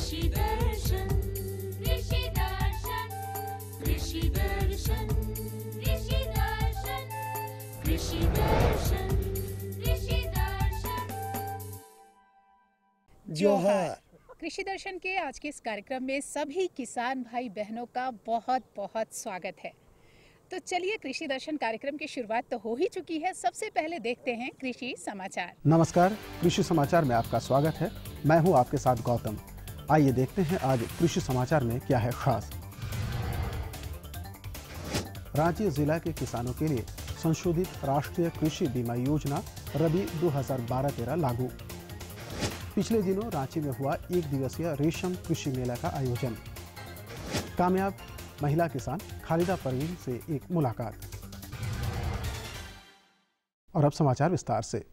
कृषि दर्शन, कृषि दर्शन, कृषि दर्शन, कृषि दर्शन, कृषि दर्शन, कृषि दर्शन। जोहार। कृषि दर्शन के आज के इस कार्यक्रम में सभी किसान भाई बहनों का बहुत बहुत स्वागत है। तो चलिए, कृषि दर्शन कार्यक्रम की शुरुआत तो हो ही चुकी है। सबसे पहले देखते हैं कृषि समाचार। नमस्कार, कृषि समाचार में आपका स्वागत है। मैं हूं आपके साथ गौतम। आइए देखते हैं आज कृषि समाचार में क्या है खास। रांची जिला के किसानों के लिए संशोधित राष्ट्रीय कृषि बीमा योजना रबी 2012-13 लागू। पिछले दिनों रांची में हुआ एक दिवसीय रेशम कृषि मेला का आयोजन। कामयाब महिला किसान खालिदा परवीन से एक मुलाकात। और अब समाचार विस्तार से।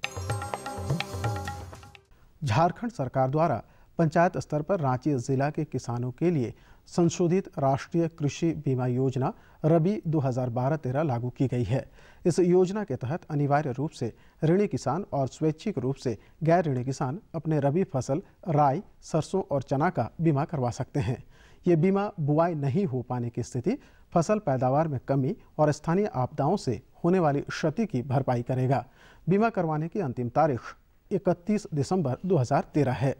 झारखंड सरकार द्वारा पंचायत स्तर पर रांची जिला के किसानों के लिए संशोधित राष्ट्रीय कृषि बीमा योजना रबी 2012-13 लागू की गई है। इस योजना के तहत अनिवार्य रूप से ऋणी किसान और स्वैच्छिक रूप से गैर ऋणी किसान अपने रबी फसल राई, सरसों और चना का बीमा करवा सकते हैं। ये बीमा बुआई नहीं हो पाने की स्थिति, फसल पैदावार में कमी और स्थानीय आपदाओं से होने वाली क्षति की भरपाई करेगा। बीमा करवाने की अंतिम तारीख 31 दिसंबर 2013 है।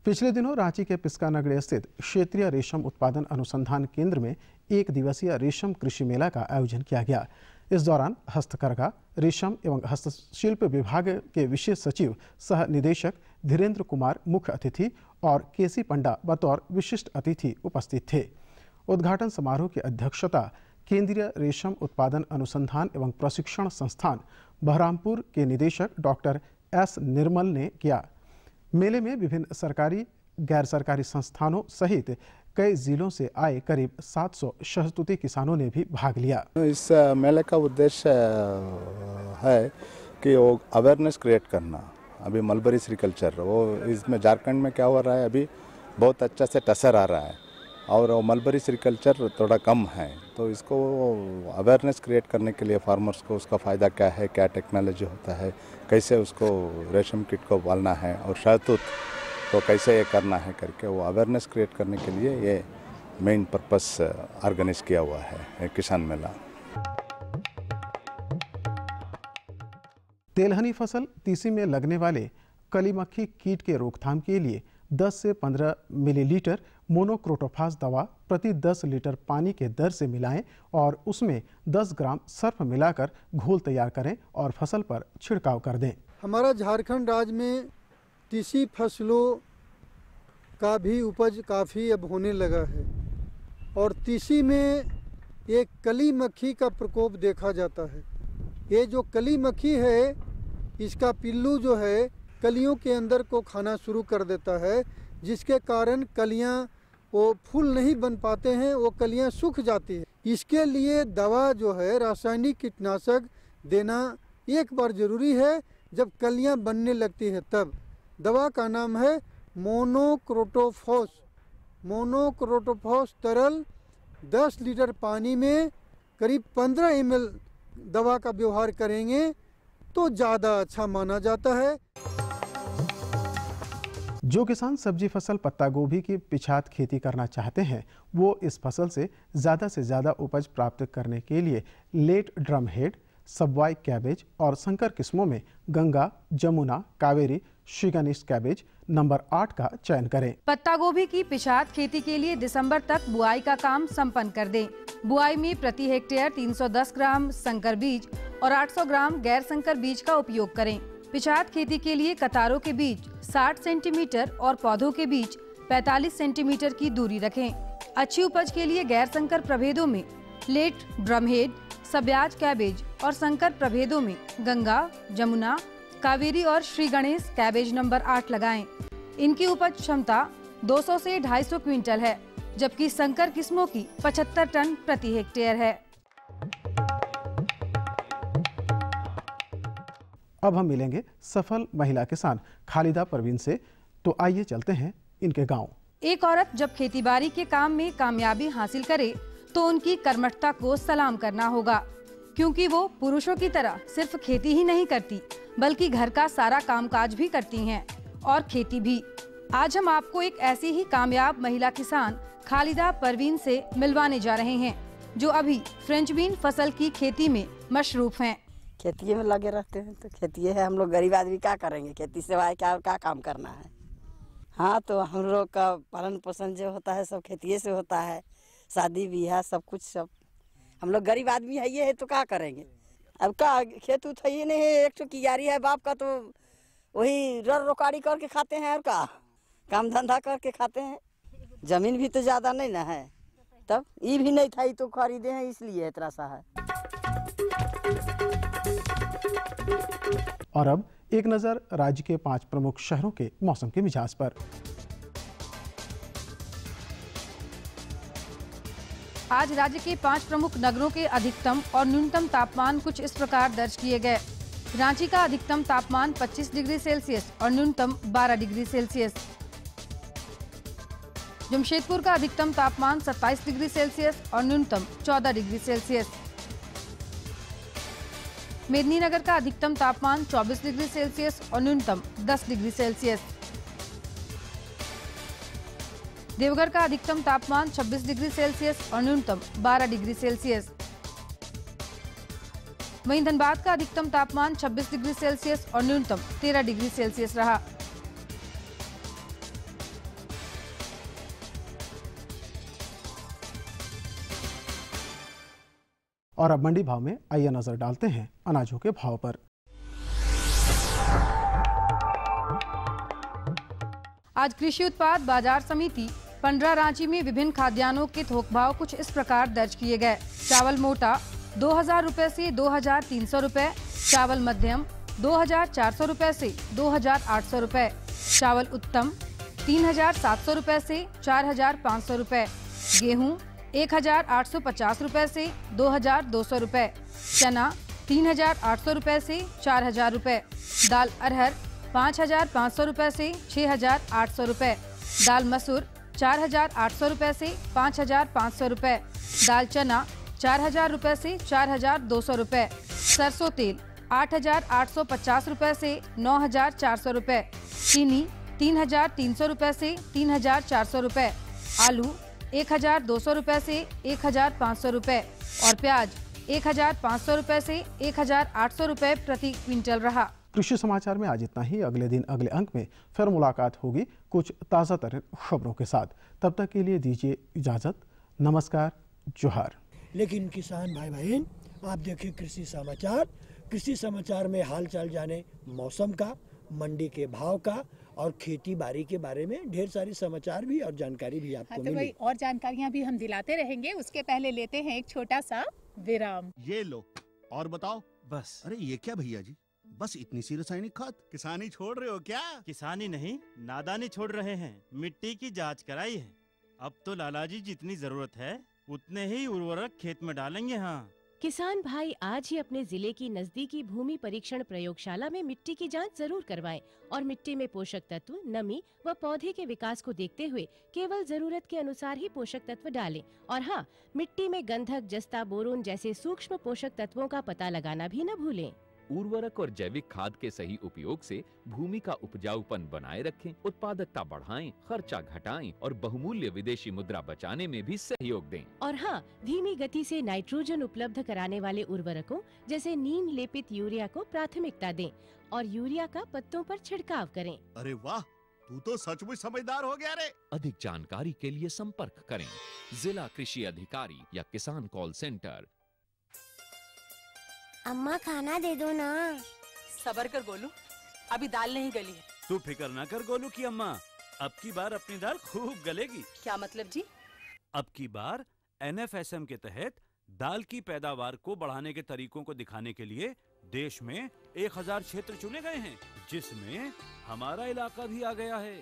पिछले दिनों रांची के पिस्का नगरी स्थित क्षेत्रीय रेशम उत्पादन अनुसंधान केंद्र में एक दिवसीय रेशम कृषि मेला का आयोजन किया गया। इस दौरान हस्तकरघा, रेशम एवं हस्तशिल्प विभाग के विशेष सचिव सह निदेशक धीरेन्द्र कुमार मुख्य अतिथि और केसी पंडा बतौर विशिष्ट अतिथि उपस्थित थे। उद्घाटन समारोह की अध्यक्षता केंद्रीय रेशम उत्पादन अनुसंधान एवं प्रशिक्षण संस्थान बहरामपुर के निदेशक डॉक्टर एस निर्मल ने किया। मेले में विभिन्न सरकारी गैर सरकारी संस्थानों सहित कई जिलों से आए करीब 700 शहतूती किसानों ने भी भाग लिया। इस मेले का उद्देश्य है कि वो अवेयरनेस क्रिएट करना। अभी मलबरी सेरीकल्चर वो इसमें झारखंड में क्या हो रहा है, अभी बहुत अच्छा से टसर आ रहा है और वो मलबरी सेरीकल्चर थोड़ा कम है, तो इसको अवेयरनेस क्रिएट करने के लिए फार्मर्स को उसका फ़ायदा क्या है, क्या टेक्नोलॉजी होता है, कैसे उसको रेशम कीट को पालना है और शहतूत तो कैसे ये करना है करके वो अवेयरनेस क्रिएट करने के लिए ये मेन पर्पस ऑर्गेनाइज किया हुआ है किसान मेला। तेलहनी फसल तीसी में लगने वाले कली मक्खी कीट के रोकथाम के लिए 10 से 15 मिलीलीटर मोनोक्रोटोफास दवा प्रति 10 लीटर पानी के दर से मिलाएं और उसमें 10 ग्राम सर्फ मिलाकर घोल तैयार करें और फसल पर छिड़काव कर दें। हमारा झारखंड राज्य में तीसी फसलों का भी उपज काफ़ी अब होने लगा है और तीसी में एक कली मक्खी का प्रकोप देखा जाता है। ये जो कली मक्खी है, इसका पिल्लू जो है कलियों के अंदर को खाना शुरू कर देता है, जिसके कारण कलियां वो फूल नहीं बन पाते हैं, वो कलियां सूख जाती हैं। इसके लिए दवा जो है रासायनिक कीटनाशक देना एक बार ज़रूरी है, जब कलियां बनने लगती है तब। दवा का नाम है मोनोक्रोटोफॉस। मोनोक्रोटोफॉस तरल 10 लीटर पानी में करीब 15 ml दवा का व्यवहार करेंगे तो ज़्यादा अच्छा माना जाता है। जो किसान सब्जी फसल पत्ता गोभी की पिछात खेती करना चाहते हैं, वो इस फसल से ज़्यादा उपज प्राप्त करने के लिए लेट ड्रम हेड, सबवाई कैबेज और संकर किस्मों में गंगा, जमुना, कावेरी, शिगानिस कैबेज नंबर 8 का चयन करें। पत्ता गोभी की पिछात खेती के लिए दिसंबर तक बुआई का काम संपन्न कर दें। बुआई में प्रति हेक्टेयर 310 ग्राम संकर बीज और 800 ग्राम गैर संकर बीज का उपयोग करें। पिछात खेती के लिए कतारों के बीच 60 सेंटीमीटर और पौधों के बीच 45 सेंटीमीटर की दूरी रखें। अच्छी उपज के लिए गैर संकर प्रभेदों में लेट ड्रमहेड, सबयाज कैबेज और संकर प्रभेदों में गंगा, जमुना, कावेरी और श्री गणेश कैबेज नंबर 8 लगाएं। इनकी उपज क्षमता 200 से 250 क्विंटल है, जबकि संकर किस्मों की 75 टन प्रति हेक्टेयर है। अब हम मिलेंगे सफल महिला किसान खालिदा परवीन से, तो आइए चलते हैं इनके गांव। एक औरत जब खेतीबाड़ी के काम में कामयाबी हासिल करे तो उनकी कर्मठता को सलाम करना होगा, क्योंकि वो पुरुषों की तरह सिर्फ खेती ही नहीं करती बल्कि घर का सारा कामकाज भी करती हैं और खेती भी। आज हम आपको एक ऐसी ही कामयाब महिला किसान खालिदा परवीन से मिलवाने जा रहे हैं, जो अभी फ्रेंच बीन फसल की खेती में मशरूफ हैं। खेती में लगे रहते हैं, तो खेती है, हम लोग गरीब आदमी क्या करेंगे, खेती सिवाय क्या काम करना है। हाँ, तो हम लोग का पालन पोषण जो होता है सब खेती से होता है, शादी ब्याह सब कुछ सब। हम लोग गरीब आदमी है ये है तो क्या करेंगे। अब क्या खेत उत है ये नहीं है, एक ठो कियारी है बाप का, तो वही रोकारी करके खाते हैं और क्या काम धंधा करके खाते हैं। जमीन भी तो ज्यादा नहीं ना है, तब ये भी नहीं था, ये तो खरीदे हैं इसलिए इतना सा है। और अब एक नजर राज्य के 5 प्रमुख शहरों के मौसम के मिजाज पर। आज राज्य के 5 प्रमुख नगरों के अधिकतम और न्यूनतम तापमान कुछ इस प्रकार दर्ज किए गए। रांची का अधिकतम तापमान 25 डिग्री सेल्सियस और न्यूनतम 12 डिग्री सेल्सियस। जमशेदपुर का अधिकतम तापमान 27 डिग्री सेल्सियस और न्यूनतम 14 डिग्री सेल्सियस। मेदिनीनगर का अधिकतम तापमान 24 डिग्री सेल्सियस और न्यूनतम 10 डिग्री सेल्सियस। देवघर का अधिकतम तापमान 26 डिग्री सेल्सियस और न्यूनतम 12 डिग्री सेल्सियस। वहीं धनबाद का अधिकतम तापमान 26 डिग्री सेल्सियस और न्यूनतम 13 डिग्री सेल्सियस रहा। और अब मंडी भाव में आइए नजर डालते हैं अनाजों के भाव पर। आज कृषि उत्पाद बाजार समिति पंडरा रांची में विभिन्न खाद्यान्नों के थोक भाव कुछ इस प्रकार दर्ज किए गए। चावल मोटा 2000 रुपए से 2300 रुपए, चावल मध्यम 2400 रुपए से 2800 रुपए, चावल उत्तम 3700 रुपए से 4500 रुपए, गेहूं 1850 रुपए से 2200 रुपए, चना 3800 रुपए से 4000 रुपए, दाल अरहर 5500 रुपए से 6800 रुपए, दाल मसूर 4800 रुपए से 5500 रुपए, दाल चना 4000 रुपए से 4200 रुपए, सरसों तेल 8850 रुपए से 9400 रुपए, चीनी 3300 रुपए से 3400 रुपए, आलू 1200 रुपए से 1500 रुपए और प्याज 1500 रुपए से 1800 रुपए प्रति क्विंटल रहा। कृषि समाचार में आज इतना ही। अगले दिन अगले अंक में फिर मुलाकात होगी कुछ ताज़ा तरीन खबरों के साथ। तब तक के लिए दीजिए इजाजत। नमस्कार, जोहार। लेकिन किसान भाई बहन, आप देखिए कृषि समाचार में हाल चाल जाने मौसम का, मंडी के भाव का और खेती बाड़ी के बारे में ढेर सारी समाचार भी और जानकारी भी आपको तो भाई और जानकारियां भी हम दिलाते रहेंगे। उसके पहले लेते हैं एक छोटा सा विराम। ये लो और बताओ। बस। अरे ये क्या भैया जी, बस इतनी सी रासायनिक खाद? किसानी छोड़ रहे हो क्या? किसानी नहीं, नादानी छोड़ रहे हैं। मिट्टी की जांच कराई है। अब तो लालाजी जितनी जरूरत है उतने ही उर्वरक खेत में डालेंगे। हाँ, किसान भाई आज ही अपने जिले की नजदीकी भूमि परीक्षण प्रयोगशाला में मिट्टी की जांच जरूर करवाएं और मिट्टी में पोषक तत्व, नमी व पौधे के विकास को देखते हुए केवल जरूरत के अनुसार ही पोषक तत्व डालें। और हाँ, मिट्टी में गंधक, जस्ता, बोरोन जैसे सूक्ष्म पोषक तत्वों का पता लगाना भी न भूलें। उर्वरक और जैविक खाद के सही उपयोग से भूमि का उपजाऊपन बनाए रखें, उत्पादकता बढ़ाएं, खर्चा घटाएं और बहुमूल्य विदेशी मुद्रा बचाने में भी सहयोग दें। और हाँ, धीमी गति से नाइट्रोजन उपलब्ध कराने वाले उर्वरकों जैसे नीम लेपित यूरिया को प्राथमिकता दें और यूरिया का पत्तों पर छिड़काव करें। अरे वाह, तू तो सचमुच समझदार हो गया रे। अधिक जानकारी के लिए संपर्क करें जिला कृषि अधिकारी या किसान कॉल सेंटर। अम्मा खाना दे दो ना। सबर कर गोलू, अभी दाल नहीं गली है। तू फिक्र ना कर गोलू की अम्मा, अब की बार अपनी दाल खूब गलेगी। क्या मतलब जी? अब की बार NFSM के तहत दाल की पैदावार को बढ़ाने के तरीकों को दिखाने के लिए देश में 1000 क्षेत्र चुने गए हैं, जिसमें हमारा इलाका भी आ गया है।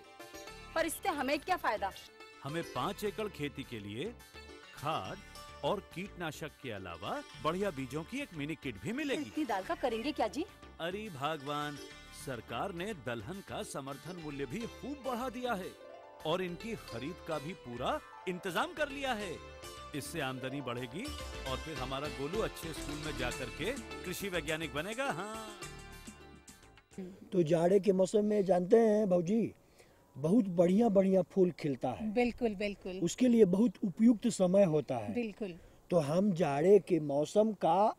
पर इससे हमें क्या फायदा? हमें 5 एकड़ खेती के लिए खाद और कीटनाशक के अलावा बढ़िया बीजों की एक मिनी किट भी मिलेगी। इतनी दाल का करेंगे क्या जी? अरे भगवान, सरकार ने दलहन का समर्थन मूल्य भी खूब बढ़ा दिया है और इनकी खरीद का भी पूरा इंतजाम कर लिया है। इससे आमदनी बढ़ेगी और फिर हमारा गोलू अच्छे स्कूल में जाकर के कृषि वैज्ञानिक बनेगा। हाँ, तो जाड़े के मौसम में जानते हैं भाऊजी, बहुत बढ़िया बढ़िया फूल खिलता है। बिल्कुल बिल्कुल। उसके लिए बहुत उपयुक्त समय होता है। बिल्कुल। तो हम जाड़े के मौसम का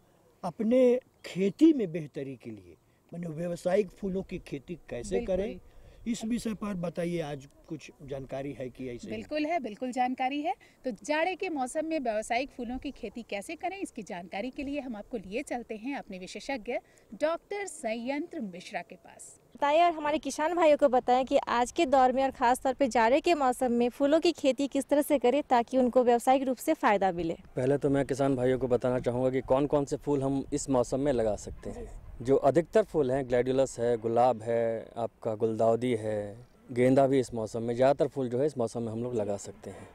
अपने खेती में बेहतरी के लिए माने व्यावसायिक फूलों की खेती कैसे करें, इस विषय पर बताइए। आज कुछ जानकारी है कि ऐसे? बिल्कुल है, बिल्कुल जानकारी है। तो जाड़े के मौसम में व्यावसायिक फूलों की खेती कैसे करें, इसकी जानकारी के लिए हम आपको लिए चलते हैं अपने विशेषज्ञ डॉक्टर संयंत्र मिश्रा के पास। बताइए और हमारे किसान भाइयों को बताएं कि आज के दौर में और ख़ास तौर पे जाड़े के मौसम में फूलों की खेती किस तरह से करें ताकि उनको व्यावसायिक रूप से फ़ायदा मिले। पहले तो मैं किसान भाइयों को बताना चाहूँगा कि कौन कौन से फूल हम इस मौसम में लगा सकते हैं। जो अधिकतर फूल हैं, ग्लैडियोलस है, गुलाब है, आपका गुलदाउदी है, गेंदा भी इस मौसम में, ज़्यादातर फूल जो है इस मौसम में हम लोग लगा सकते हैं।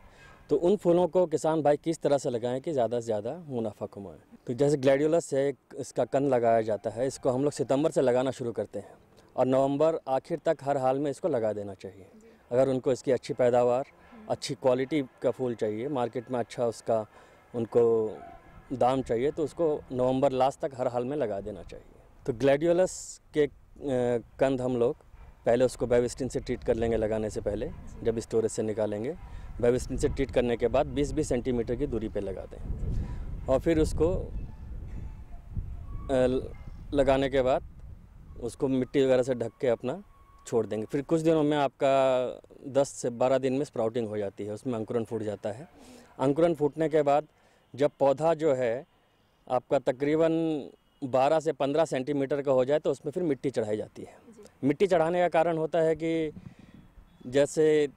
तो उन फूलों को किसान भाई किस तरह से लगाएं कि ज़्यादा से ज़्यादा मुनाफा कमाएं। तो जैसे ग्लैडियोलस है, इसका कंद लगाया जाता है। इसको हम लोग सितंबर से लगाना शुरू करते हैं और नवंबर आखिर तक हर हाल में इसको लगा देना चाहिए। अगर उनको इसकी अच्छी पैदावार, अच्छी क्वालिटी का फूल चाहिए, मार्केट में अच्छा उसका उनको दाम चाहिए, तो उसको नवंबर लास्ट तक हर हाल में लगा देना चाहिए। तो ग्लैडियोलस के कंद हम लोग पहले उसको बेविस्टिन से ट्रीट कर लेंगे लगाने से पहले। जब स्टोरेज से निकालेंगे, बेविस्टिन से ट्रीट करने के बाद 20-20 सेंटीमीटर की दूरी पे लगा दें और फिर उसको लगाने के बाद उसको मिट्टी वगैरह से ढक के अपना छोड़ देंगे। फिर कुछ दिनों में आपका 10 से 12 दिन में स्प्राउटिंग हो जाती है, उसमें अंकुरन फूट जाता है। अंकुरन फूटने के बाद जब पौधा जो है आपका तकरीबन 12 से 15 सेंटीमीटर का हो जाए तो उसमें फिर मिट्टी चढ़ाई जाती है। मिट्टी चढ़ाने का कारण होता है कि जैसे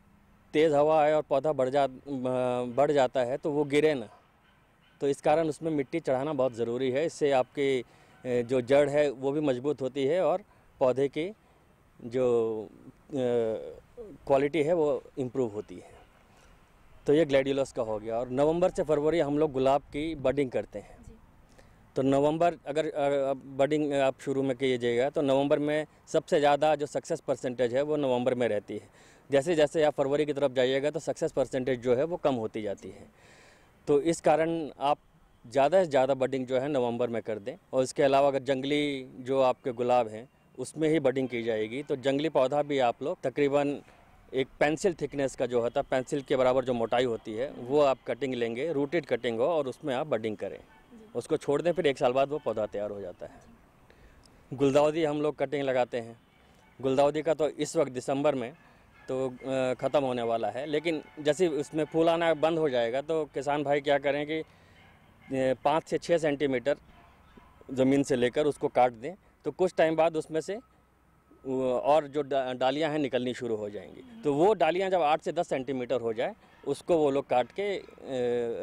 तेज़ हवा आए और पौधा बढ़ जाता है तो वो गिरे ना, तो इस कारण उसमें मिट्टी चढ़ाना बहुत ज़रूरी है। इससे आपकी जो जड़ है वो भी मजबूत होती है और पौधे की जो क्वालिटी है वो इम्प्रूव होती है। तो ये ग्लैडियोलस का हो गया। और नवंबर से फरवरी हम लोग गुलाब की बडिंग करते हैं। तो नवंबर अगर बडिंग आप शुरू में कीजिएगा तो नवंबर में सबसे ज़्यादा जो सक्सेस परसेंटेज है वो नवंबर में रहती है। जैसे जैसे आप फरवरी की तरफ जाइएगा तो सक्सेस परसेंटेज जो है वो कम होती जाती है। तो इस कारण आप ज़्यादा से ज़्यादा बडिंग जो है नवंबर में कर दें। और इसके अलावा अगर जंगली जो आपके गुलाब हैं उसमें ही बडिंग की जाएगी तो जंगली पौधा भी आप लोग तकरीबन एक पेंसिल थिकनेस का जो होता है, पेंसिल के बराबर जो मोटाई होती है, वो आप कटिंग लेंगे, रूटेड कटिंग हो और उसमें आप बडिंग करें, उसको छोड़ दें, फिर 1 साल बाद वो पौधा तैयार हो जाता है। गुलदाउदी हम लोग कटिंग लगाते हैं। गुलदाउदी का तो इस वक्त दिसंबर में तो ख़त्म होने वाला है, लेकिन जैसे उसमें फूल आना बंद हो जाएगा तो किसान भाई क्या करें कि 5 से 6 सेंटीमीटर ज़मीन से लेकर उसको काट दें, तो कुछ टाइम बाद उसमें से और जो डालियाँ हैं निकलनी शुरू हो जाएंगी। तो वो डालियाँ जब 8 से 10 सेंटीमीटर हो जाए उसको वो लोग काट के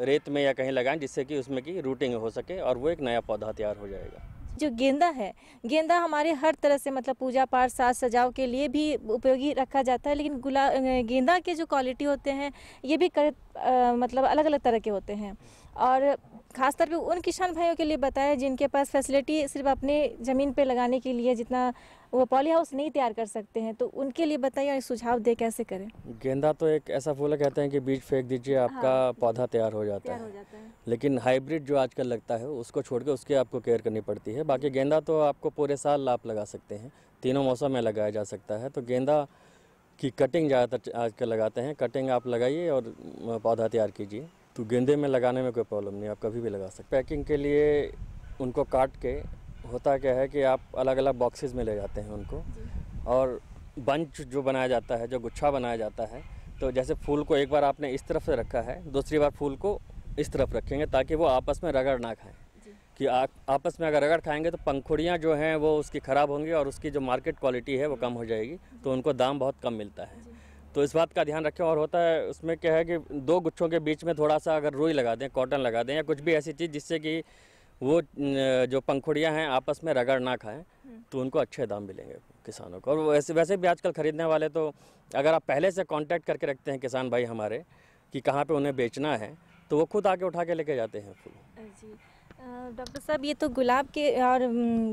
रेत में या कहीं लगाएं जिससे कि उसमें की रूटिंग हो सके और वो एक नया पौधा तैयार हो जाएगा। जो गेंदा है, गेंदा हमारे हर तरह से मतलब पूजा पाठ, साज सजाव के लिए भी उपयोगी रखा जाता है, लेकिन गेंदा के जो क्वालिटी होते हैं ये भी मतलब अलग अलग तरह के होते हैं। और ख़ासतौर पे उन किसान भाइयों के लिए बताएं जिनके पास फैसिलिटी सिर्फ अपने ज़मीन पे लगाने के लिए जितना वो पॉली हाउस नहीं तैयार कर सकते हैं, तो उनके लिए बताइए और सुझाव दे कैसे करें। गेंदा तो एक ऐसा फूल है, कहते हैं कि बीज फेंक दीजिए आपका पौधा तैयार हो जाता है। लेकिन हाइब्रिड जो आजकल लगता है उसको छोड़ के उसके आपको केयर करनी पड़ती है। बाकी गेंदा तो आपको पूरे साल आप लगा सकते हैं, तीनों मौसम में लगाया जा सकता है। तो गेंदा की कटिंग ज़्यादातर आजकल लगाते हैं, कटिंग आप लगाइए और पौधा तैयार कीजिए। तो गेंदे में लगाने में कोई प्रॉब्लम नहीं, आप कभी भी लगा सकते। पैकिंग के लिए उनको काट के होता क्या है कि आप अलग अलग बॉक्सेस में ले जाते हैं उनको, और बंच जो बनाया जाता है, जो गुच्छा बनाया जाता है, तो जैसे फूल को एक बार आपने इस तरफ से रखा है, दूसरी बार फूल को इस तरफ रखेंगे ताकि वो आपस में रगड़ ना खाएं। कि आपस में अगर रगड़ खाएंगे तो पंखुड़ियाँ जो हैं वो उसकी ख़राब होंगी और उसकी जो मार्केट क्वालिटी है वो कम हो जाएगी, तो उनको दाम बहुत कम मिलता है। तो इस बात का ध्यान रखें। और होता है उसमें क्या है कि 2 गुच्छों के बीच में थोड़ा सा अगर रुई लगा दें, कॉटन लगा दें या कुछ भी ऐसी चीज़ जिससे कि वो जो पंखुड़ियाँ हैं आपस में रगड़ ना खाएं, तो उनको अच्छे दाम मिलेंगे किसानों को। और वैसे भी आजकल ख़रीदने वाले तो अगर आप पहले से कांटेक्ट करके रखते हैं किसान भाई हमारे कि कहाँ पे उन्हें बेचना है, तो वो खुद आके उठा के लेके जाते हैं फूल। जी डॉक्टर साहब, ये तो गुलाब के और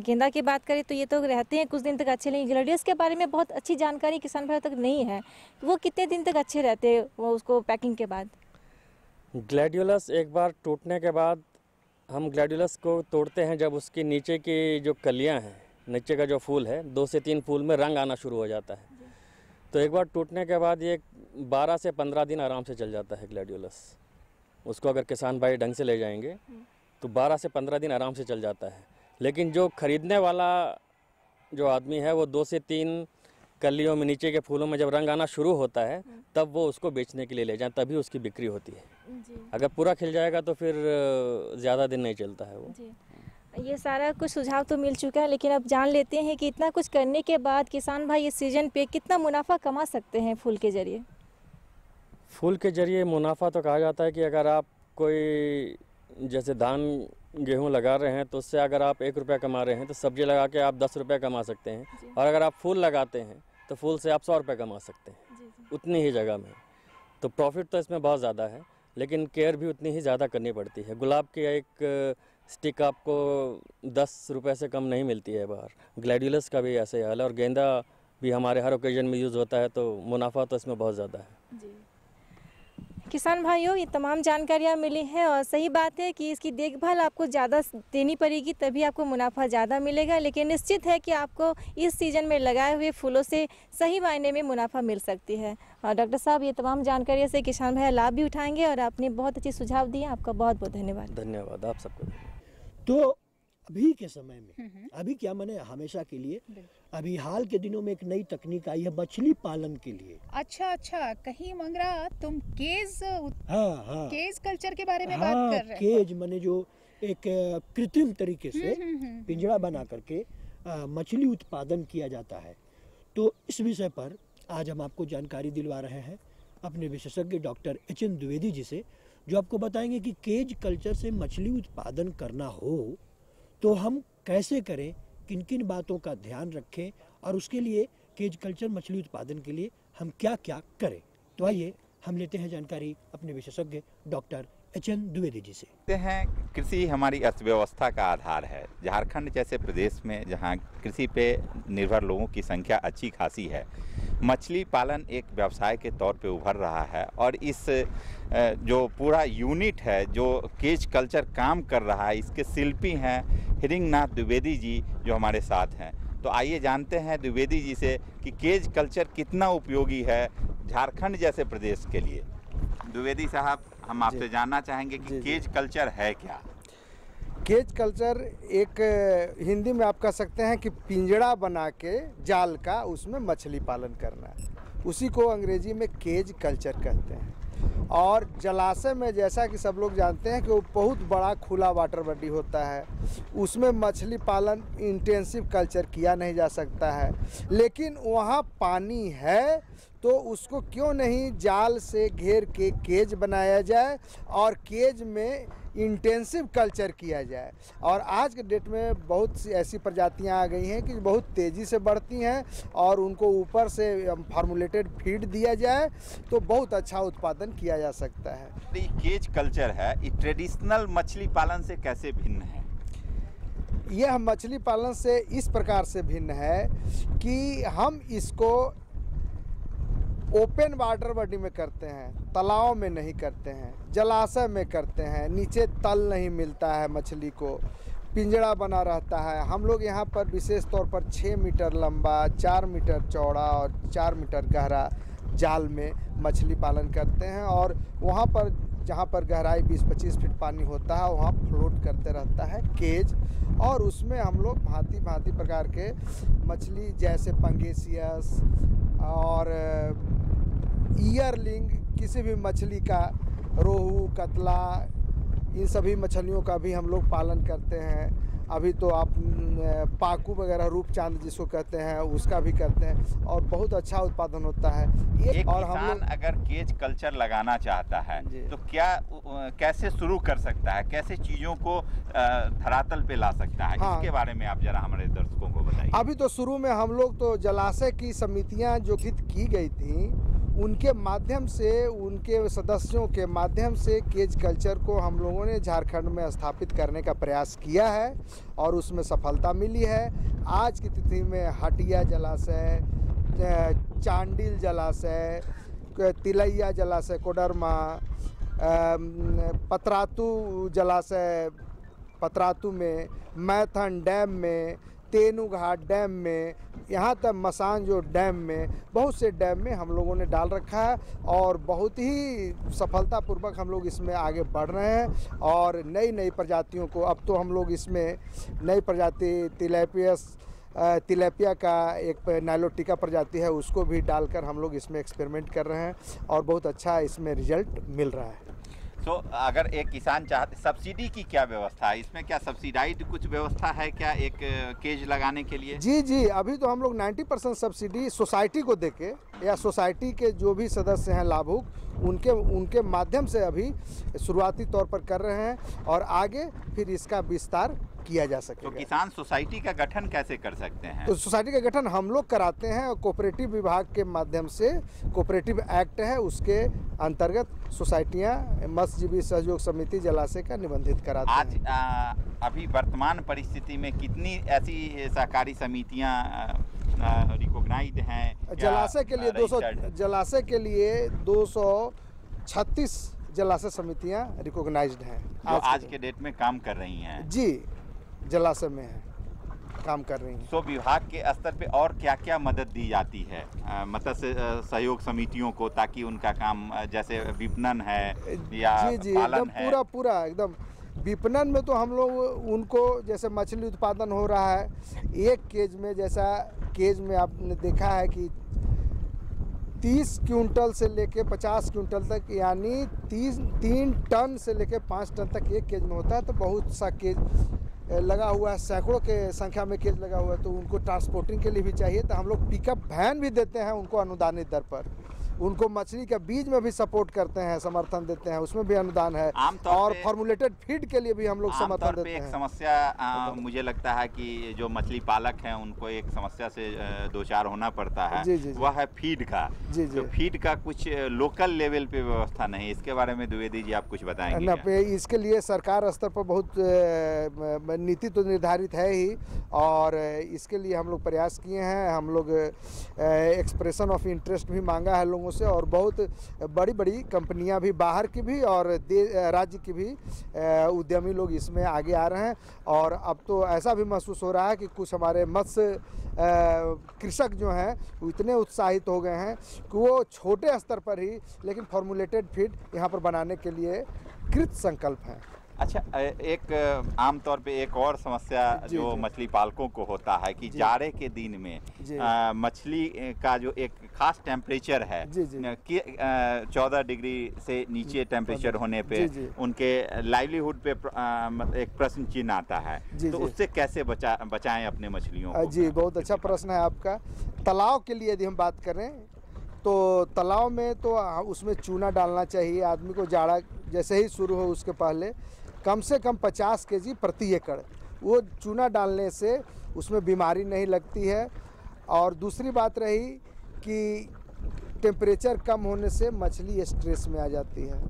गेंदा की बात करें तो ये तो रहते हैं कुछ दिन तक अच्छे, लेकिन ग्लैडियोलस के बारे में बहुत अच्छी जानकारी किसान भाई तक नहीं है। वो कितने दिन तक अच्छे रहते हैं वो उसको पैकिंग के बाद? ग्लैडियोलस एक बार टूटने के बाद हम ग्लैडियोलस को तोड़ते हैं जब उसकी नीचे की जो कलियां हैं, नीचे का जो फूल है 2 से 3 फूल में रंग आना शुरू हो जाता है। तो एक बार टूटने के बाद ये 12 से 15 दिन आराम से चल जाता है ग्लैडियोलस। उसको अगर किसान भाई ढंग से ले जाएंगे तो 12 से 15 दिन आराम से चल जाता है। लेकिन जो खरीदने वाला जो आदमी है वो 2 से 3 कलियों में नीचे के फूलों में जब रंग आना शुरू होता है तब वो उसको बेचने के लिए ले जाएं, तभी उसकी बिक्री होती है। अगर पूरा खिल जाएगा तो फिर ज़्यादा दिन नहीं चलता है वो। ये सारा कुछ सुझाव तो मिल चुका है, लेकिन अब जान लेते हैं कि इतना कुछ करने के बाद किसान भाई इस सीजन पे कितना मुनाफा कमा सकते हैं फूल के जरिए। फूल के जरिए मुनाफा तो कहा जाता है कि अगर आप कोई जैसे धान गेहूं लगा रहे हैं तो उससे अगर आप 1 रुपया कमा रहे हैं तो सब्जी लगा के आप 10 रुपया कमा सकते हैं, और अगर आप फूल लगाते हैं तो फूल से आप 100 रुपये कमा सकते हैं उतनी ही जगह में। तो प्रॉफिट तो इसमें बहुत ज़्यादा है, लेकिन केयर भी उतनी ही ज़्यादा करनी पड़ती है। गुलाब की एक स्टिक आपको 10 रुपये से कम नहीं मिलती है बाहर। ग्लैडियोलस का भी ऐसे हाल है, और गेंदा भी हमारे हर ओकेजन में यूज़ होता है, तो मुनाफा तो इसमें बहुत ज़्यादा है। किसान भाइयों, ये तमाम जानकारियाँ मिली हैं, और सही बात है कि इसकी देखभाल आपको ज़्यादा देनी पड़ेगी, तभी आपको मुनाफा ज़्यादा मिलेगा। लेकिन निश्चित है कि आपको इस सीज़न में लगाए हुए फूलों से सही मायने में मुनाफा मिल सकती है। और डॉक्टर साहब, ये तमाम जानकारियों से किसान भाई लाभ भी उठाएंगे, और आपने बहुत अच्छी सुझाव दिए। आपका बहुत बहुत धन्यवाद। धन्यवाद आप सबको। तो अभी के समय में, अभी क्या माने हमेशा के लिए, अभी हाल के दिनों में एक नई तकनीक आई है मछली पालन के लिए। अच्छा, कहीं मंगरा तुम केज हाँ केज कल्चर के बारे में बात कर रहे हो। केज माने जो एक कृत्रिम तरीके से पिंजरा बना करके मछली उत्पादन किया जाता है। तो इस विषय पर आज हम आपको जानकारी दिलवा रहे हैं अपने विशेषज्ञ डॉक्टर एच.एन. द्विवेदी जी से, जो आपको बताएंगे कि केज कल्चर से मछली उत्पादन करना हो तो हम कैसे करें, किन किन बातों का ध्यान रखें, और उसके लिए केज कल्चर मछली उत्पादन के लिए हम क्या क्या करें। तो आइए हम लेते हैं जानकारी अपने विशेषज्ञ डॉक्टर एच.एन. द्विवेदी जी से। कृषि हमारी अर्थव्यवस्था का आधार है। झारखंड जैसे प्रदेश में जहां कृषि पे निर्भर लोगों की संख्या अच्छी खासी है, मछली पालन एक व्यवसाय के तौर पे उभर रहा है। और इस जो पूरा यूनिट है जो केज कल्चर काम कर रहा है, इसके शिल्पी हैं हिरिंगनाथ द्विवेदी जी जो हमारे साथ हैं। तो आइए जानते हैं द्विवेदी जी से कि केज कल्चर कितना उपयोगी है झारखंड जैसे प्रदेश के लिए। द्विवेदी साहब, हम आपसे जानना चाहेंगे कि केज कल्चर है क्या। केज कल्चर एक हिंदी में आप कह सकते हैं कि पिंजड़ा बना के जाल का उसमें मछली पालन करना, उसी को अंग्रेजी में केज कल्चर कहते हैं। और जलाशय में, जैसा कि सब लोग जानते हैं कि वो बहुत बड़ा खुला वाटर बॉडी होता है, उसमें मछली पालन इंटेंसिव कल्चर किया नहीं जा सकता है। लेकिन वहाँ पानी है तो उसको क्यों नहीं जाल से घेर के केज बनाया जाए और केज में इंटेंसिव कल्चर किया जाए। और आज के डेट में बहुत सी ऐसी प्रजातियां आ गई हैं कि बहुत तेज़ी से बढ़ती हैं, और उनको ऊपर से फार्मुलेटेड फीड दिया जाए तो बहुत अच्छा उत्पादन किया जा सकता है। ये केज कल्चर है, ये ट्रेडिशनल मछली पालन से कैसे भिन्न है? यह मछली पालन से इस प्रकार से भिन्न है कि हम इसको ओपन वाटर बॉडी में करते हैं, तालाब में नहीं करते हैं, जलाशय में करते हैं। नीचे तल नहीं मिलता है, मछली को पिंजड़ा बना रहता है। हम लोग यहाँ पर विशेष तौर पर 6 मीटर लंबा, 4 मीटर चौड़ा और 4 मीटर गहरा जाल में मछली पालन करते हैं। और वहाँ पर जहाँ पर गहराई 20-25 फीट पानी होता है वहाँ फ्लोट करते रहता है केज, और उसमें हम लोग भांति भांति प्रकार के मछली जैसे पंगेसियस और ईयरलिंग, किसी भी मछली का, रोहू, कतला, इन सभी मछलियों का भी हम लोग पालन करते हैं। अभी तो आप पाकू वगैरह, रूपचांद जिसको कहते हैं, उसका भी करते हैं, और बहुत अच्छा उत्पादन होता है। एक और किसान अगर केज कल्चर लगाना चाहता है तो कैसे शुरू कर सकता है, कैसे चीज़ों को धरातल पे ला सकता है? हाँ, इसके बारे में आप जरा हमारे दर्शकों को बताइए। अभी तो शुरू में हम लोग तो जलाशय की समितियां जो गठित की गई थी, उनके माध्यम से, उनके सदस्यों के माध्यम से केज कल्चर को हम लोगों ने झारखंड में स्थापित करने का प्रयास किया है, और उसमें सफलता मिली है। आज की तिथि में हटिया जलाशय, चांडिल जलाशय, तिलैया जलाशय, कोडरमा, पतरातू जलाशय, पतरातू में, मैथन डैम में, तेनूघाट डैम में, यहाँ तक मसांजो डैम में, बहुत से डैम में हम लोगों ने डाल रखा है और बहुत ही सफलतापूर्वक हम लोग इसमें आगे बढ़ रहे हैं। और नई नई प्रजातियों को, अब तो हम लोग इसमें नई प्रजाति तिलैपिया का एक नाइलोटिका प्रजाति है, उसको भी डालकर हम लोग इसमें एक्सपेरिमेंट कर रहे हैं और बहुत अच्छा इसमें रिजल्ट मिल रहा है। तो अगर एक किसान चाहते, सब्सिडी की क्या व्यवस्था है इसमें? क्या सब्सिडाइज कुछ व्यवस्था है क्या एक केज लगाने के लिए? जी, अभी तो हम लोग 90% सब्सिडी सोसाइटी को देके, या सोसाइटी के जो भी सदस्य हैं लाभुक, उनके माध्यम से अभी शुरुआती तौर पर कर रहे हैं और आगे फिर इसका विस्तार किया जा सकेगा। तो किसान सोसाइटी का गठन कैसे कर सकते हैं? तो सोसाइटी का गठन हम लोग कराते हैं और कोऑपरेटिव विभाग के माध्यम से, कोऑपरेटिव एक्ट है उसके अंतर्गत सोसाइटियां मत्स्यजीवी सहयोग समिति जलाशय का निबंधित कराते हैं। आज अभी वर्तमान परिस्थिति में कितनी ऐसी सहकारी समितियां रिकॉग्नाइज्ड हैं? जलाशय के लिए 236 जलाशय समितियां रिकॉग्नाइज्ड हैं जो आज के डेट में काम कर रही हैं। जी, जलाशय में है, काम कर रही हैं। तो विभाग के स्तर पे और क्या क्या मदद दी जाती है मत्स्य सहयोग समितियों को, ताकि उनका काम जैसे विपणन है या जी पालन एकदम पूरा एकदम विपणन में तो हम लोग उनको, जैसे मछली उत्पादन हो रहा है एक केज में, जैसा केज में आपने देखा है कि 30 क्विंटल से लेके 50 क्विंटल तक, यानी 3 टन से लेके 5 टन तक एक केज में होता है। तो बहुत सा केज लगा हुआ है, सैकड़ों के संख्या में केज लगा हुआ है, तो उनको ट्रांसपोर्टिंग के लिए भी चाहिए। तो हम लोग पिकअप वैन भी देते हैं उनको अनुदानित दर पर। उनको मछली का बीज में भी सपोर्ट करते हैं, समर्थन देते हैं, उसमें भी अनुदान है। और फॉर्मुलेटेड फीड के लिए भी हम लोग समर्थन देते हैं। एक समस्या मुझे लगता है कि जो मछली पालक हैं उनको एक समस्या से दो चार होना पड़ता है, वह है फीड का। तो फीड का कुछ लोकल लेवल पे व्यवस्था नहीं, इसके बारे में द्विवेदी जी आप कुछ बताएंगे? इसके लिए सरकार स्तर पर बहुत नीति तो निर्धारित है ही, और इसके लिए हम लोग प्रयास किए हैं। हम लोग एक्सप्रेशन ऑफ इंटरेस्ट भी मांगा है लोगों से, और बहुत बड़ी बड़ी कंपनियां भी, बाहर की भी और राज्य की भी उद्यमी लोग इसमें आगे आ रहे हैं। और अब तो ऐसा भी महसूस हो रहा है कि कुछ हमारे मत्स्य कृषक जो हैं वो इतने उत्साहित हो गए हैं कि वो छोटे स्तर पर ही लेकिन फॉर्मुलेटेड फीड यहाँ पर बनाने के लिए कृत संकल्प हैं। अच्छा, एक आमतौर पे एक और समस्या जो मछली पालकों को होता है कि जाड़े के दिन में मछली का जो एक खास टेम्परेचर है कि 14 डिग्री से नीचे टेम्परेचर होने पे उनके लाइवलीहुड पे एक प्रश्न चिन्ह आता है। तो उससे कैसे बचाएं अपने मछलियों को? जी, बहुत अच्छा प्रश्न है आपका। तालाब के लिए यदि हम बात करें तो तालाब में तो उसमें चूना डालना चाहिए आदमी को। जाड़ा जैसे ही शुरू हो उसके पहले कम से कम 50 केजी प्रति एकड़ वो चूना डालने से उसमें बीमारी नहीं लगती है। और दूसरी बात रही कि टेम्परेचर कम होने से मछली स्ट्रेस में आ जाती है।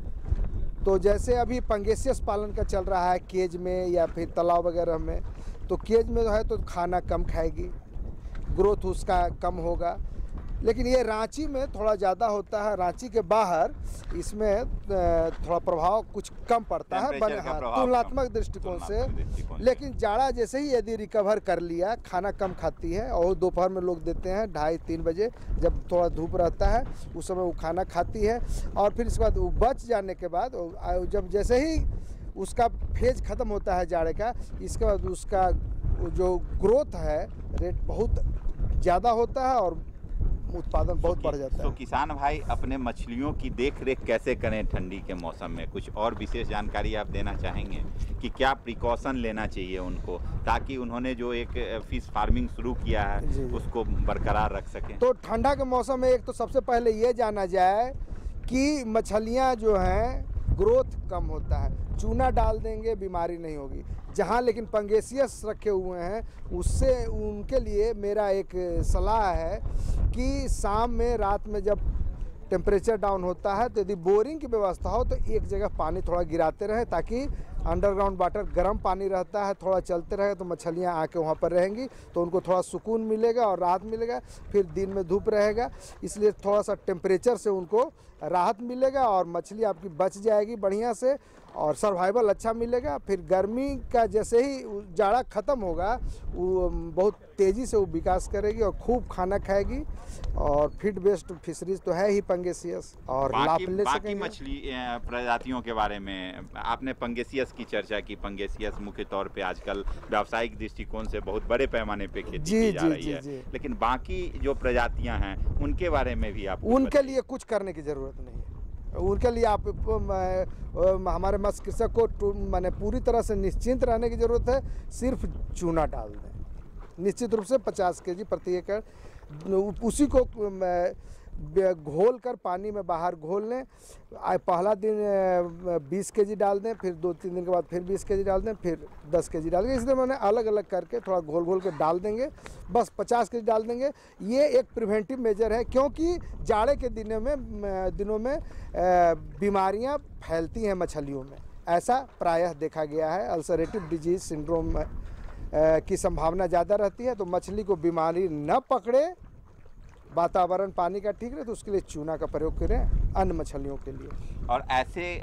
तो जैसे अभी पंगेसियस पालन का चल रहा है केज में या फिर तालाब वगैरह में, तो केज में जो है तो खाना कम खाएगी, ग्रोथ उसका कम होगा। लेकिन ये रांची में थोड़ा ज़्यादा होता है, रांची के बाहर इसमें थोड़ा प्रभाव कुछ कम पड़ता है तुलनात्मक दृष्टिकोण से। लेकिन जाड़ा जैसे ही यदि रिकवर कर लिया, खाना कम खाती है, और दोपहर में लोग देते हैं 2:30-3 बजे जब थोड़ा धूप रहता है, उस समय वो खाना खाती है। और फिर इसके बाद वो बच जाने के बाद जब जैसे ही उसका फेज ख़त्म होता है जाड़े का, इसके बाद उसका जो ग्रोथ है रेट बहुत ज़्यादा होता है और उत्पादन बहुत बढ़ जाता है। तो किसान भाई अपने मछलियों की देख रेख कैसे करें ठंडी के मौसम में? कुछ और विशेष जानकारी आप देना चाहेंगे कि क्या प्रिकॉशन लेना चाहिए उनको, ताकि उन्होंने जो एक फिश फार्मिंग शुरू किया है उसको बरकरार रख सकें? तो ठंडा के मौसम में एक तो सबसे पहले ये जाना जाए कि मछलियाँ जो हैं ग्रोथ कम होता है, चूना डाल देंगे बीमारी नहीं होगी। जहाँ लेकिन पंगेसियस रखे हुए हैं उससे उनके लिए मेरा एक सलाह है कि शाम में रात में जब टेम्परेचर डाउन होता है तो यदि बोरिंग की व्यवस्था हो तो एक जगह पानी थोड़ा गिराते रहें, ताकि अंडरग्राउंड वाटर गर्म पानी रहता है, थोड़ा चलते रहे तो मछलियाँ आके वहाँ पर रहेंगी, तो उनको थोड़ा सुकून मिलेगा और राहत मिलेगा। फिर दिन में धूप रहेगा, इसलिए थोड़ा सा टेम्परेचर से उनको राहत मिलेगा और मछली आपकी बच जाएगी बढ़िया से और सर्वाइवल अच्छा मिलेगा। फिर गर्मी का जैसे ही जाड़ा ख़त्म होगा वो बहुत तेज़ी से वो विकास करेगी और खूब खाना खाएगी। और फीड बेस्ड फिशरीज तो है ही पंगेसियस और लाभ ले बाकी मछली प्रजातियों के बारे में आपने पंगेसियस की चर्चा की। पंगेसियस मुख्य तौर पे आजकल व्यावसायिक दृष्टिकोण से बहुत बड़े पैमाने पे खेती की जा रही है, लेकिन बाकी जो प्रजातियां हैं उनके बारे में भी आप उनके लिए कुछ करने की ज़रूरत नहीं है। उनके लिए आप हमारे मत्स्य कृषक को माने पूरी तरह से निश्चिंत रहने की ज़रूरत है। सिर्फ चूना डाल दें निश्चित रूप से 50 kg प्रति एकड़, उसी को घोल कर पानी में बाहर घोल लें। पहला दिन 20 kg डाल दें, फिर 2-3 दिन के बाद फिर 20 kg डाल दें, फिर 10 kg डाल देंगे। इसलिए मैंने अलग अलग करके थोड़ा घोल घोल के डाल देंगे, बस 50 kg डाल देंगे। ये एक प्रिवेंटिव मेजर है, क्योंकि जाड़े के दिनों में बीमारियां फैलती हैं मछलियों में, ऐसा प्रायः देखा गया है। अल्सरेटिव डिजीज सिंड्रोम की संभावना ज़्यादा रहती है, तो मछली को बीमारी न पकड़े, वातावरण पानी का ठीक रहे, तो उसके लिए चूना का प्रयोग करें अन्य मछलियों के लिए। और ऐसे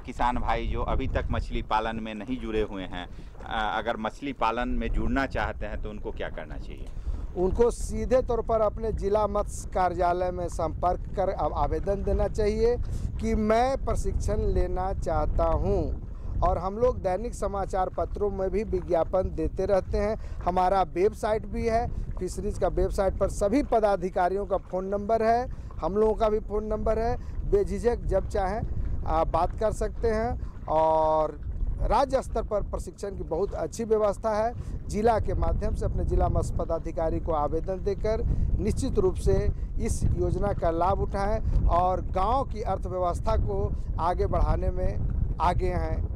किसान भाई जो अभी तक मछली पालन में नहीं जुड़े हुए हैं, अगर मछली पालन में जुड़ना चाहते हैं तो उनको क्या करना चाहिए? उनको सीधे तौर पर अपने जिला मत्स्य कार्यालय में संपर्क कर आवेदन देना चाहिए कि मैं प्रशिक्षण लेना चाहता हूँ। और हम लोग दैनिक समाचार पत्रों में भी विज्ञापन देते रहते हैं। हमारा वेबसाइट भी है, फिशरीज का वेबसाइट पर सभी पदाधिकारियों का फ़ोन नंबर है, हम लोगों का भी फ़ोन नंबर है। बेझिझक जब चाहें आप बात कर सकते हैं। और राज्य स्तर पर प्रशिक्षण की बहुत अच्छी व्यवस्था है। जिला के माध्यम से अपने जिला मत्स्य पदाधिकारी को आवेदन देकर निश्चित रूप से इस योजना का लाभ उठाएं और गांव की अर्थव्यवस्था को आगे बढ़ाने में आगे हैं।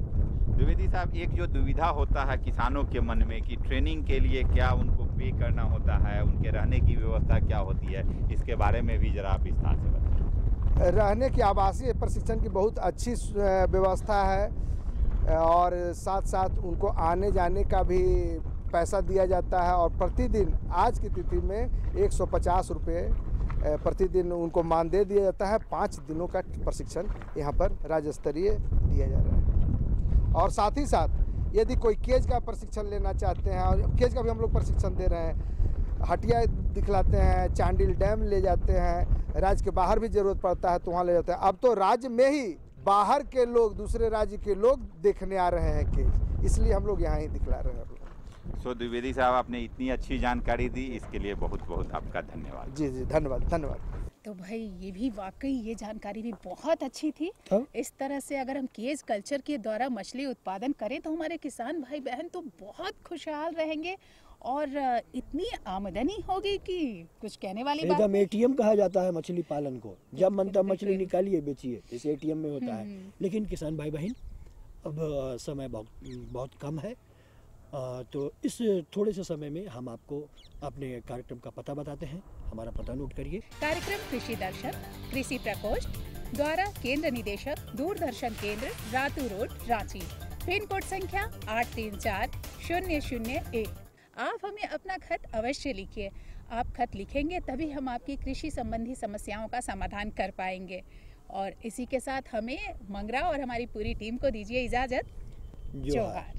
द्विवेदी साहब, एक जो दुविधा होता है किसानों के मन में कि ट्रेनिंग के लिए क्या उनको पे करना होता है, उनके रहने की व्यवस्था क्या होती है, इसके बारे में भी जरा आप विस्तार से बताएं। रहने की आवासीय प्रशिक्षण की बहुत अच्छी व्यवस्था है और साथ साथ उनको आने जाने का भी पैसा दिया जाता है। और प्रतिदिन आज की तिथि में 150 रुपये प्रतिदिन उनको मानदेय दिया जाता है। 5 दिनों का प्रशिक्षण यहाँ पर राज्य स्तरीय दिया जा रहा है। और साथ ही साथ यदि कोई केज का प्रशिक्षण लेना चाहते हैं, और केज का भी हम लोग प्रशिक्षण दे रहे हैं, हटिया दिखलाते हैं, चांडिल डैम ले जाते हैं, राज्य के बाहर भी ज़रूरत पड़ता है तो वहाँ ले जाते हैं। अब तो राज्य में ही बाहर के लोग, दूसरे राज्य के लोग देखने आ रहे हैं केज, इसलिए हम लोग यहाँ ही दिखला रहे हैं। सो द्विवेदी साहब, आपने इतनी अच्छी जानकारी दी, इसके लिए बहुत बहुत आपका धन्यवाद। जी जी, धन्यवाद। तो भाई ये भी वाकई ये जानकारी भी बहुत अच्छी थी। इस तरह से अगर हम केज कल्चर के द्वारा मछली उत्पादन करें तो हमारे किसान भाई बहन तो बहुत खुशहाल रहेंगे और इतनी आमदनी होगी कि कुछ कहने वाली बात एकदम ATM कहा जाता है मछली पालन को। जब मन तब मछली निकालिए बेचिए, जैसे ATM में होता है। लेकिन किसान भाई बहन, अब समय बहुत कम है, तो इस थोड़े से समय में हम आपको अपने कार्यक्रम का पता बताते हैं। हमारा पता नोट करिए। कार्यक्रम कृषि दर्शन, कृषि प्रकोष्ठ द्वारा केंद्र निदेशक, दूरदर्शन केंद्र, Ratu road, Ranchi. Pin code संख्या 834001। आप हमें अपना खत अवश्य लिखिए। आप खत लिखेंगे तभी हम आपकी कृषि संबंधी समस्याओं का समाधान कर पाएंगे। और इसी के साथ हमें मंगरा और हमारी पूरी टीम को दीजिए इजाजत। जोहार।